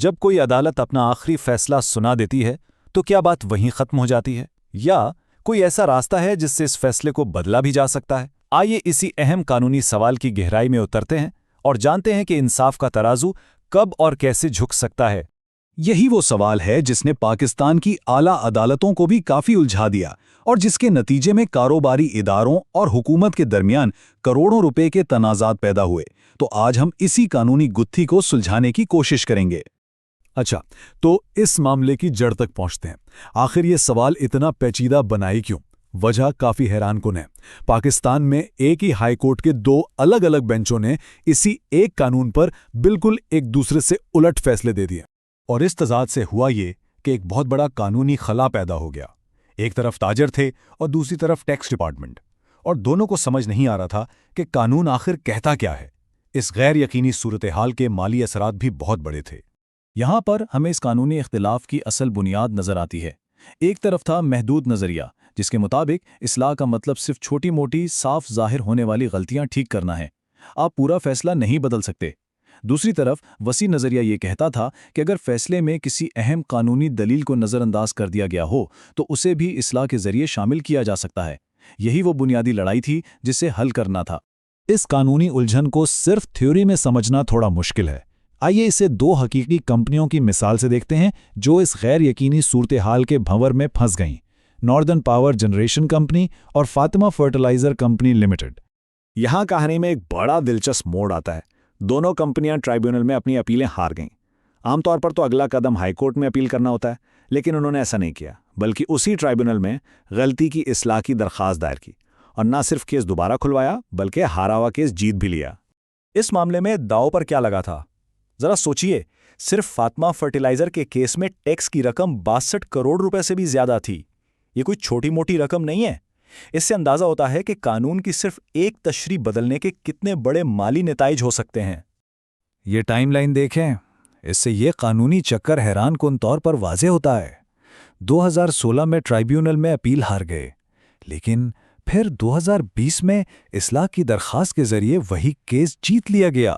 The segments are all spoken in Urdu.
جب کوئی عدالت اپنا آخری فیصلہ سنا دیتی ہے تو کیا بات وہیں ختم ہو جاتی ہے یا کوئی ایسا راستہ ہے جس سے اس فیصلے کو بدلا بھی جا سکتا ہے؟ آئیے اسی اہم قانونی سوال کی گہرائی میں اترتے ہیں اور جانتے ہیں کہ انصاف کا ترازو کب اور کیسے جھک سکتا ہے۔ یہی وہ سوال ہے جس نے پاکستان کی اعلیٰ عدالتوں کو بھی کافی الجھا دیا اور جس کے نتیجے میں کاروباری اداروں اور حکومت کے درمیان کروڑوں روپے کے تنازعات پیدا ہوئے۔ تو آج ہم اسی قانونی گتھی کو سلجھانے کی کوشش کریں گے۔ اچھا، تو اس معاملے کی جڑ تک پہنچتے ہیں۔ آخر یہ سوال اتنا پیچیدہ بنائی کیوں؟ وجہ کافی حیران کن ہے۔ پاکستان میں ایک ہی ہائی کورٹ کے دو الگ الگ بینچوں نے اسی ایک قانون پر بالکل ایک دوسرے سے الٹ فیصلے دے دیے، اور اس تضاد سے ہوا یہ کہ ایک بہت بڑا قانونی خلا پیدا ہو گیا۔ ایک طرف تاجر تھے اور دوسری طرف ٹیکس ڈپارٹمنٹ، اور دونوں کو سمجھ نہیں آ رہا تھا کہ قانون آخر کہتا کیا ہے۔ اس غیر یقینی صورتحال کے مالی اثرات بھی بہت بڑے تھے۔ یہاں پر ہمیں اس قانونی اختلاف کی اصل بنیاد نظر آتی ہے۔ ایک طرف تھا محدود نظریہ، جس کے مطابق اصلاح کا مطلب صرف چھوٹی موٹی صاف ظاہر ہونے والی غلطیاں ٹھیک کرنا ہے، آپ پورا فیصلہ نہیں بدل سکتے۔ دوسری طرف وسیع نظریہ یہ کہتا تھا کہ اگر فیصلے میں کسی اہم قانونی دلیل کو نظر انداز کر دیا گیا ہو تو اسے بھی اصلاح کے ذریعے شامل کیا جا سکتا ہے۔ یہی وہ بنیادی لڑائی تھی جسے حل کرنا تھا۔ اس قانونی الجھن کو صرف تھیوری میں سمجھنا تھوڑا مشکل ہے۔ آئیے اسے دو حقیقی کمپنیوں کی مثال سے دیکھتے ہیں جو اس غیر یقینی صورتحال کے بھنور میں پھنس گئیں: ناردرن پاور جنریشن کمپنی اور فاطمہ فرٹیلائزر کمپنی لمیٹڈ۔ یہاں کہانی میں ایک بڑا دلچسپ موڑ آتا ہے۔ دونوں کمپنیاں ٹرائیبیونل میں اپنی اپیلیں ہار گئیں۔ عام طور پر تو اگلا قدم ہائی کورٹ میں اپیل کرنا ہوتا ہے، لیکن انہوں نے ایسا نہیں کیا، بلکہ اسی ٹرائیبیونل میں غلطی کی اصلاح کی درخواست دائر کی، اور نہ صرف کیس دوبارہ کھلوایا بلکہ ہارا ہوا کیس جیت بھی لیا۔ اس معاملے میں داؤ پر کیا لگا تھا؟ ذرا سوچئے، صرف فاطمہ فرٹیلائزر کے کیس میں ٹیکس کی رقم 62 کروڑ روپے سے بھی زیادہ تھی۔ یہ کوئی چھوٹی موٹی رقم نہیں ہے۔ اس سے اندازہ ہوتا ہے کہ قانون کی صرف ایک تشریح بدلنے کے کتنے بڑے مالی نتائج ہو سکتے ہیں۔ یہ ٹائم لائن دیکھیں، اس سے یہ قانونی چکر حیران کن طور پر واضح ہوتا ہے۔ 2016 میں ٹرائیبیونل میں اپیل ہار گئے، لیکن پھر 2020 میں اصلاح کی درخواست کے ذریعے وہی کیس جیت لیا گیا۔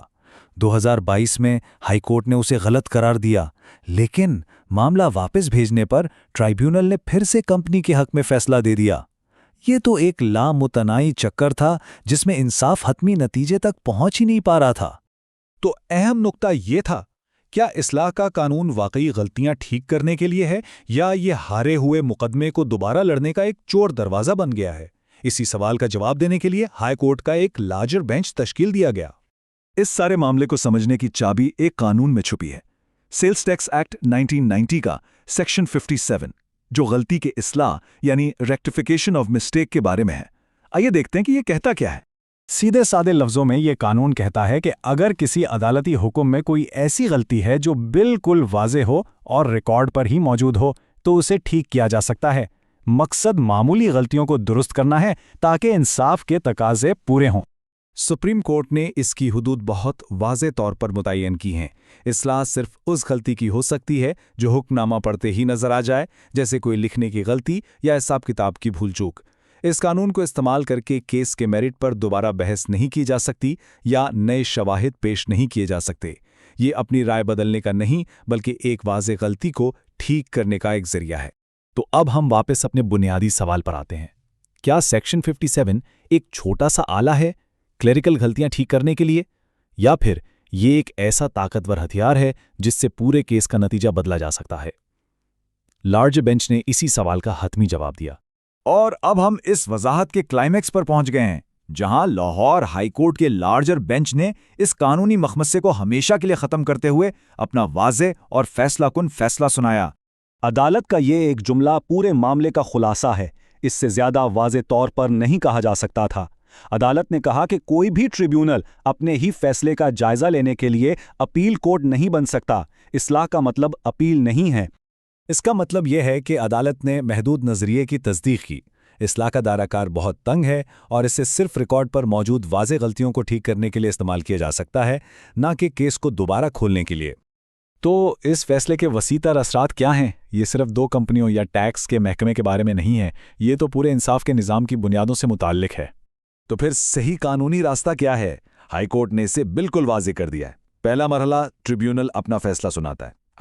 2022 میں ہائی کورٹ نے اسے غلط قرار دیا، لیکن معاملہ واپس بھیجنے پر ٹرائیبیونل نے پھر سے کمپنی کے حق میں فیصلہ دے دیا۔ یہ تو ایک لامتناہی چکر تھا جس میں انصاف حتمی نتیجے تک پہنچ ہی نہیں پا رہا تھا۔ تو اہم نقطہ یہ تھا، کیا اصلاح کا قانون واقعی غلطیاں ٹھیک کرنے کے لیے ہے یا یہ ہارے ہوئے مقدمے کو دوبارہ لڑنے کا ایک چور دروازہ بن گیا ہے؟ اسی سوال کا جواب دینے کے لیے ہائی کورٹ کا ایک لارجر بینچ تشکیل دیا گیا۔ اس سارے معاملے کو سمجھنے کی چابی ایک قانون میں چھپی ہے، سیلز ٹیکس ایکٹ 1990 کا سیکشن 57، جو غلطی کے اصلاح یعنی ریکٹیفیکیشن آف مسٹیک کے بارے میں ہے۔ آئیے دیکھتے ہیں کہ یہ کہتا کیا ہے۔ سیدھے سادے لفظوں میں یہ قانون کہتا ہے کہ اگر کسی عدالتی حکم میں کوئی ایسی غلطی ہے جو بالکل واضح ہو اور ریکارڈ پر ہی موجود ہو تو اسے ٹھیک کیا جا سکتا ہے۔ مقصد معمولی غلطیوں کو درست کرنا ہے تاکہ انصاف کے تقاضے پورے ہوں۔ سپریم کورٹ نے اس کی حدود بہت واضح طور پر متعین کی ہیں۔ اصلاح صرف اس غلطی کی ہو سکتی ہے جو حکم نامہ پڑھتے ہی نظر آ جائے، جیسے کوئی لکھنے کی غلطی یا حساب کتاب کی بھول چوک۔ اس قانون کو استعمال کر کے کیس کے میرٹ پر دوبارہ بحث نہیں کی جا سکتی یا نئے شواہد پیش نہیں کیے جا سکتے۔ یہ اپنی رائے بدلنے کا نہیں بلکہ ایک واضح غلطی کو ٹھیک کرنے کا ایک ذریعہ ہے۔ تو اب ہم واپس اپنے بنیادی سوال پر آتے ہیں۔ کیا سیکشن 57 ایک چھوٹا سا آلہ ہے کلیریکل غلطیاں ٹھیک کرنے کے لیے، یا پھر یہ ایک ایسا طاقتور ہتھیار ہے جس سے پورے کیس کا نتیجہ بدلا جا سکتا ہے؟ لارجر بینچ نے اسی سوال کا حتمی جواب دیا۔ اور اب ہم اس وضاحت کے کلائمیکس پر پہنچ گئے ہیں، جہاں لاہور ہائی کورٹ کے لارجر بینچ نے اس قانونی مخمصے کو ہمیشہ کے لیے ختم کرتے ہوئے اپنا واضح اور فیصلہ کن فیصلہ سنایا۔ عدالت کا یہ ایک جملہ پورے معاملے کا خلاصہ ہے، اس سے زیادہ واضح طور پر نہیں کہا جا سکتا تھا۔ عدالت نے کہا کہ کوئی بھی ٹریبیونل اپنے ہی فیصلے کا جائزہ لینے کے لیے اپیل کورٹ نہیں بن سکتا۔ اصلاح کا مطلب اپیل نہیں ہے۔ اس کا مطلب یہ ہے کہ عدالت نے محدود نظریے کی تصدیق کی۔ اصلاح کا دائرہ کار بہت تنگ ہے اور اسے صرف ریکارڈ پر موجود واضح غلطیوں کو ٹھیک کرنے کے لیے استعمال کیا جا سکتا ہے، نہ کہ کیس کو دوبارہ کھولنے کے لیے۔ تو اس فیصلے کے وسیع تر اثرات کیا ہیں؟ یہ صرف دو کمپنیوں یا ٹیکس کے محکمے کے بارے میں نہیں ہے، یہ تو پورے انصاف کے نظام کی بنیادوں سے متعلق ہے۔ تو پھر صحیح قانونی راستہ کیا ہے؟ ہائی کورٹ نے اسے بالکل واضح کر دیا ہے۔ پہلا مرحلہ، ٹریبیونل اپنا فیصلہ سناتا ہے۔